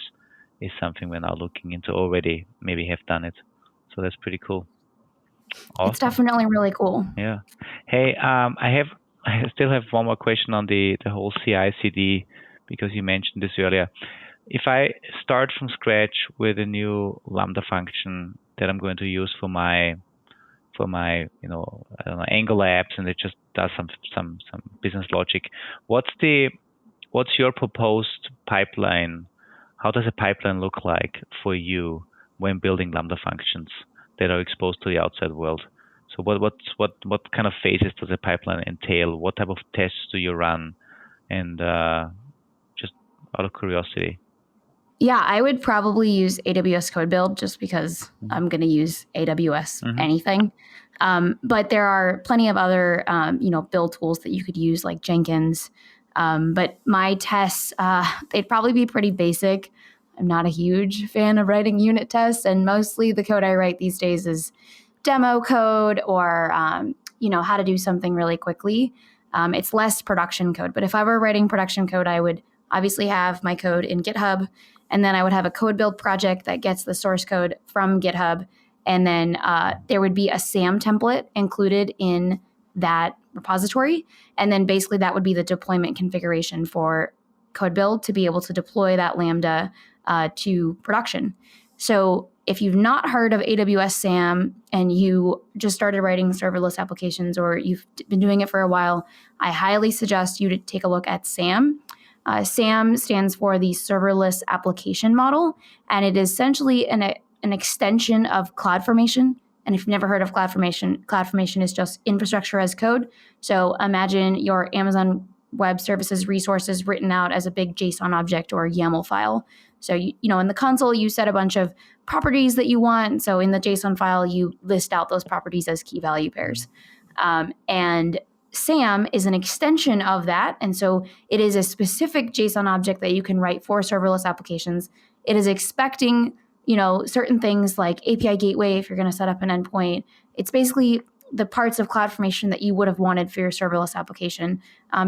is something we're now looking into already, maybe have done it. So that's pretty cool. Awesome. It's definitely really cool. Yeah. Hey, I still have one more question on the whole CI/CD, because you mentioned this earlier. If I start from scratch with a new Lambda function that I'm going to use for my Angular apps, and it just does some business logic, what's your proposed pipeline? How does a pipeline look like for you when building Lambda functions that are exposed to the outside world? So what kind of phases does a pipeline entail? What type of tests do you run? And just out of curiosity. Yeah, I would probably use AWS Code Build just because I'm going to use AWS anything. But there are plenty of other, build tools that you could use like Jenkins. But my tests, they'd probably be pretty basic. I'm not a huge fan of writing unit tests, and mostly the code I write these days is demo code or, how to do something really quickly. It's less production code. But if I were writing production code, I would obviously have my code in GitHub, and then I would have a code build project that gets the source code from GitHub. And then there would be a SAM template included in that repository. And then basically that would be the deployment configuration for code build to be able to deploy that Lambda to production. So if you've not heard of AWS SAM and you just started writing serverless applications or you've been doing it for a while, I highly suggest you to take a look at SAM. SAM stands for the Serverless Application Model, and it is essentially an extension of CloudFormation. And if you've never heard of CloudFormation is just infrastructure as code. So imagine your Amazon Web Services resources written out as a big JSON object or YAML file. So, in the console, you set a bunch of properties that you want. So in the JSON file, you list out those properties as key value pairs. And SAM is an extension of that. And so it is a specific JSON object that you can write for serverless applications. It is expecting certain things like API gateway if you're going to set up an endpoint. It's basically the parts of CloudFormation that you would have wanted for your serverless application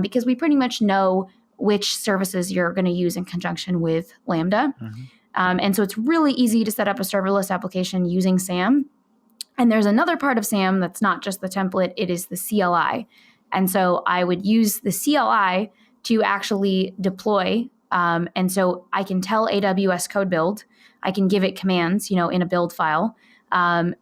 because we pretty much know which services you're going to use in conjunction with Lambda. Mm-hmm. And so it's really easy to set up a serverless application using SAM. And there's another part of SAM that's not just the template, it is the CLI. And so I would use the CLI to actually deploy. And so I can tell AWS code build, I can give it commands, in a build file, or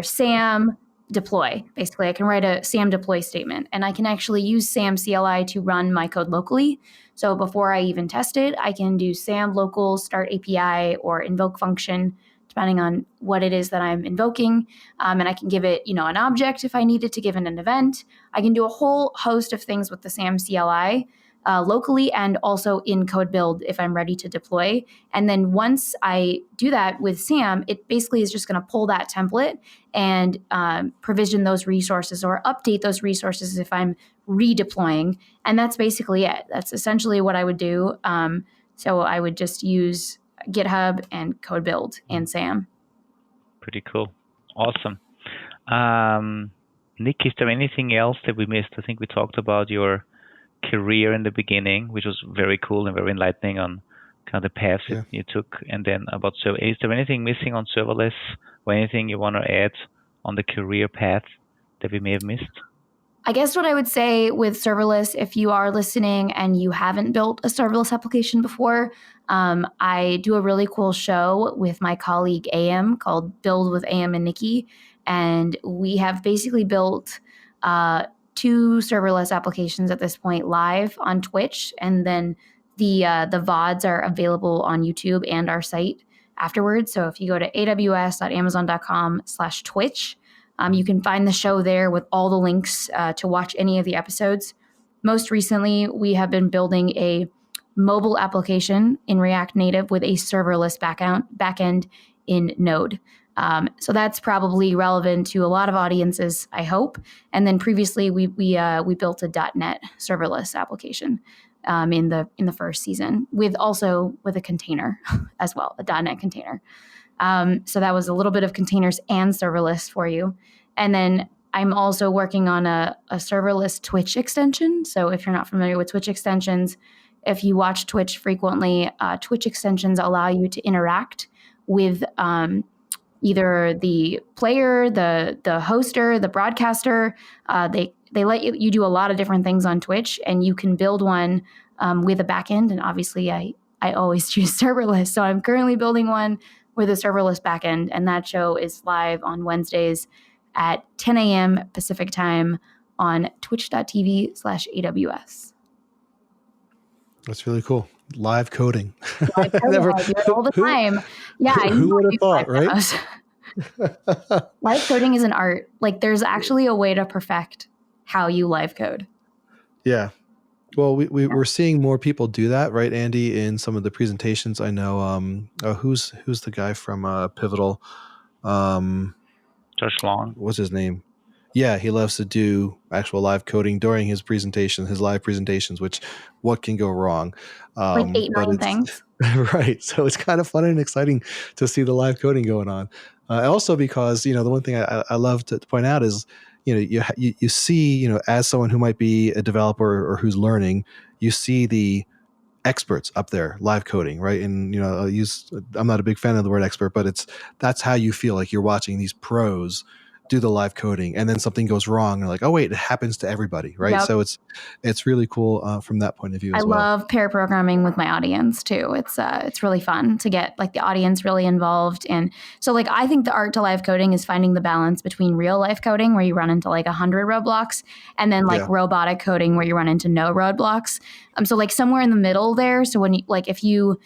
SAM deploy. Basically, I can write a SAM deploy statement, and I can actually use SAM CLI to run my code locally. So before I even test it, I can do SAM local start API or invoke function, depending on what it is that I'm invoking. And I can give it, an object if I needed to give it an event. I can do a whole host of things with the SAM CLI. Locally and also in code build if I'm ready to deploy. And then once I do that with SAM, it basically is just going to pull that template and provision those resources or update those resources if I'm redeploying. And that's basically it. That's essentially what I would do. So I would just use GitHub and code build and SAM. Pretty cool. Awesome. Nick, is there anything else that we missed? I think we talked about your career in the beginning, which was very cool and very enlightening on kind of the paths that you took, and then about is there anything missing on serverless or anything you want to add on the career path that we may have missed? I guess what I would say with serverless, if you are listening and you haven't built a serverless application before, I do a really cool show with my colleague AM called Build with AM and Nicki, and we have basically built 2 serverless applications at this point live on Twitch, and then the VODs are available on YouTube and our site afterwards. So if you go to aws.amazon.com/Twitch, you can find the show there with all the links to watch any of the episodes. Most recently, we have been building a mobile application in React Native with a serverless backend in Node. So that's probably relevant to a lot of audiences, I hope. And then previously, we built a .NET serverless application in the first season with a container as well, a .NET container. So that was a little bit of containers and serverless for you. And then I'm also working on a serverless Twitch extension. So if you're not familiar with Twitch extensions, if you watch Twitch frequently, Twitch extensions allow you to interact with either the player, the hoster, the broadcaster. They let you do a lot of different things on Twitch, and you can build one with a backend. And obviously, I always choose serverless. So I'm currently building one with a serverless backend, and that show is live on Wednesdays at 10 a.m. Pacific time on twitch.tv/AWS. That's really cool. Live coding. I do it all the time. Yeah. Who would have thought, right? Live coding is an art. Like there's actually a way to perfect how you live code. Yeah. Well, we're seeing more people do that, right, Andy, in some of the presentations. I know who's the guy from Pivotal? Josh Long. What's his name? Yeah, he loves to do actual live coding during his presentation, his live presentations, which what can go wrong? Like 8 million things. Right. So it's kind of fun and exciting to see the live coding going on. Also because, the one thing I love to point out is, you see, as someone who might be a developer or who's learning, you see the experts up there live coding, right? And I'm not a big fan of the word expert, but that's how you feel like you're watching these pros do the live coding, and then something goes wrong and like, oh wait, it happens to everybody, right? Yep. So it's really cool from that point of view as well. I love pair programming with my audience too. It's really fun to get like the audience really involved. And so like I think the art to live coding is finding the balance between real life coding where you run into like 100 roadblocks, and then like robotic coding where you run into no roadblocks. So like somewhere in the middle there. So when you, like if you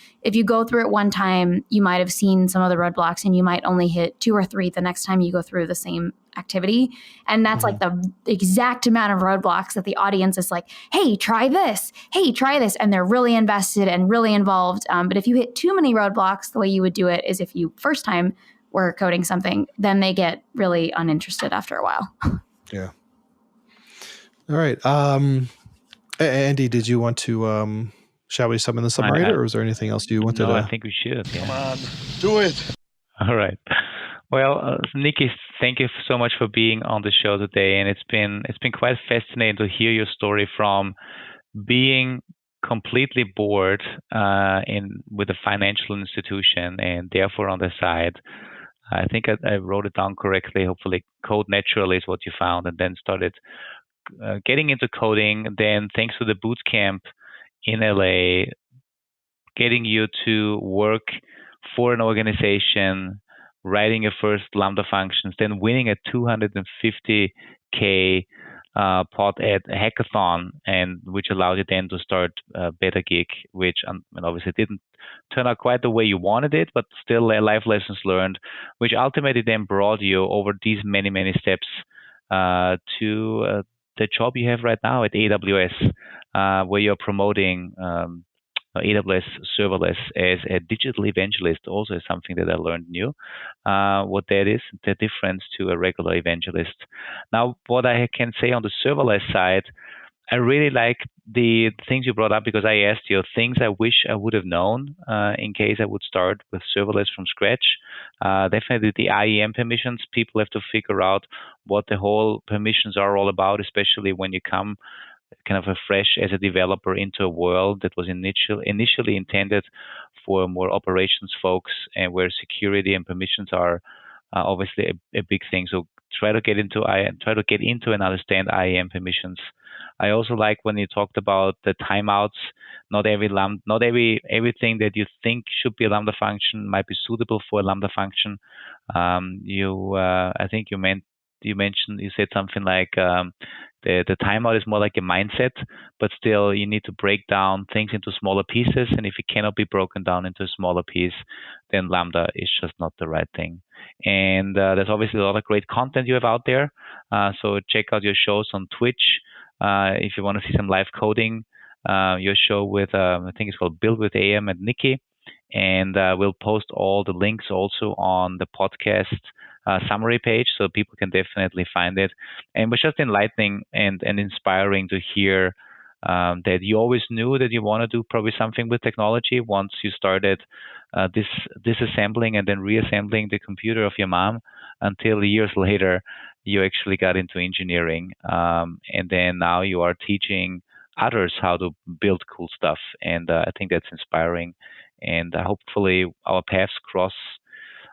go through it one time, you might have seen some of the roadblocks and you might only hit 2 or 3 the next time you go through the same activity. And that's like the exact amount of roadblocks that the audience is like, hey, try this. Hey, try this. And they're really invested and really involved. But if you hit too many roadblocks, the way you would do it is if you first time were coding something, then they get really uninterested after a while. Yeah. All right. Andy, did you want to, shall we summon the summarizer, or was there anything else you wanted to? No, I think we should. Yeah. Come on, do it. All right. Well, Nicki, thank you so much for being on the show today, and it's been quite fascinating to hear your story from being completely bored with a financial institution and therefore on the side. I think I wrote it down correctly. Hopefully, code naturally is what you found, and then started getting into coding. Then, thanks to the boot camp in LA, getting you to work for an organization, writing your first Lambda functions, then winning a $250K pot at a hackathon, and which allowed you then to start Beta Gig, which obviously didn't turn out quite the way you wanted it, but still life lessons learned, which ultimately then brought you over these many, many steps to the job you have right now at AWS, where you're promoting AWS Serverless as a digital evangelist. Also is something that I learned new, what that is, the difference to a regular evangelist. Now, what I can say on the serverless side, I really like the things you brought up, because I asked you things I wish I would have known in case I would start with serverless from scratch. Definitely the IAM permissions. People have to figure out what the whole permissions are all about, especially when you come kind of fresh as a developer into a world that was initially intended for more operations folks, and where security and permissions are obviously a big thing. So try to get into and understand IAM permissions. I also like when you talked about the timeouts. Not everything that you think should be a Lambda function might be suitable for a Lambda function. I think you said something like the timeout is more like a mindset, but still you need to break down things into smaller pieces. And if it cannot be broken down into a smaller piece, then Lambda is just not the right thing. And there's obviously a lot of great content you have out there. So check out your shows on Twitch. If you want to see some live coding, your show with, I think it's called Build with AM and Nicki. And we'll post all the links also on the podcast summary page, so people can definitely find it. And it was just enlightening and inspiring to hear that you always knew that you want to do probably something with technology once you started disassembling and then reassembling the computer of your mom, until years later you actually got into engineering, and then now you are teaching others how to build cool stuff. And I think that's inspiring, and hopefully our paths cross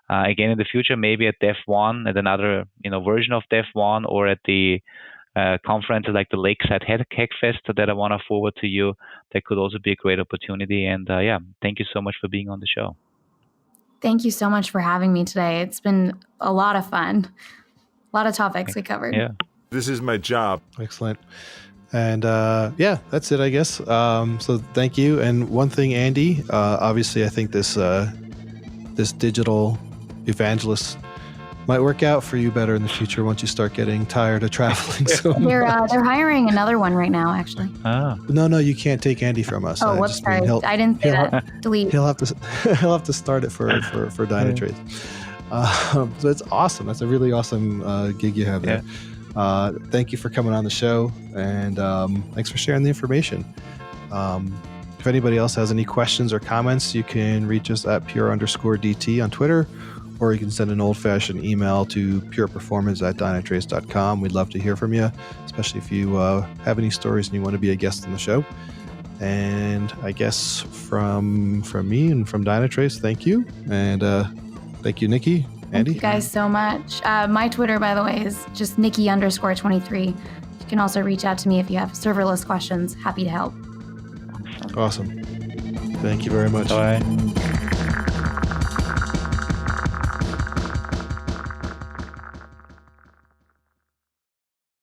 again in the future, maybe at DEF1, at another version of DEF1, or at the conferences like the Lakeside Hackfest that I want to forward to you. That could also be a great opportunity. And thank you so much for being on the show. Thank you so much for having me today. It's been a lot of fun. A lot of topics we covered. Yeah. This is my job. Excellent. And that's it, I guess. So thank you. And one thing, Andy, obviously I think this digital evangelist might work out for you better in the future once you start getting tired of traveling. So they're hiring another one right now, actually. Oh. No, you can't take Andy from us. Oh, whoops, sorry. I didn't say that. Delete. He'll have to start it for Dynatrace. So it's awesome. That's a really awesome gig you have there. Thank you for coming on the show, and thanks for sharing the information. If anybody else has any questions or comments, you can reach us at pure_DT on Twitter, or you can send an old-fashioned email to pureperformance@dynatrace.com. We'd love to hear from you, especially if you have any stories and you want to be a guest on the show. And I guess from me and from Dynatrace, thank you. And thank you, Nicki. Andy? Thank you guys so much. My Twitter, by the way, is just Nicki_23. You can also reach out to me if you have serverless questions. Happy to help. Awesome. Thank you very much. Bye.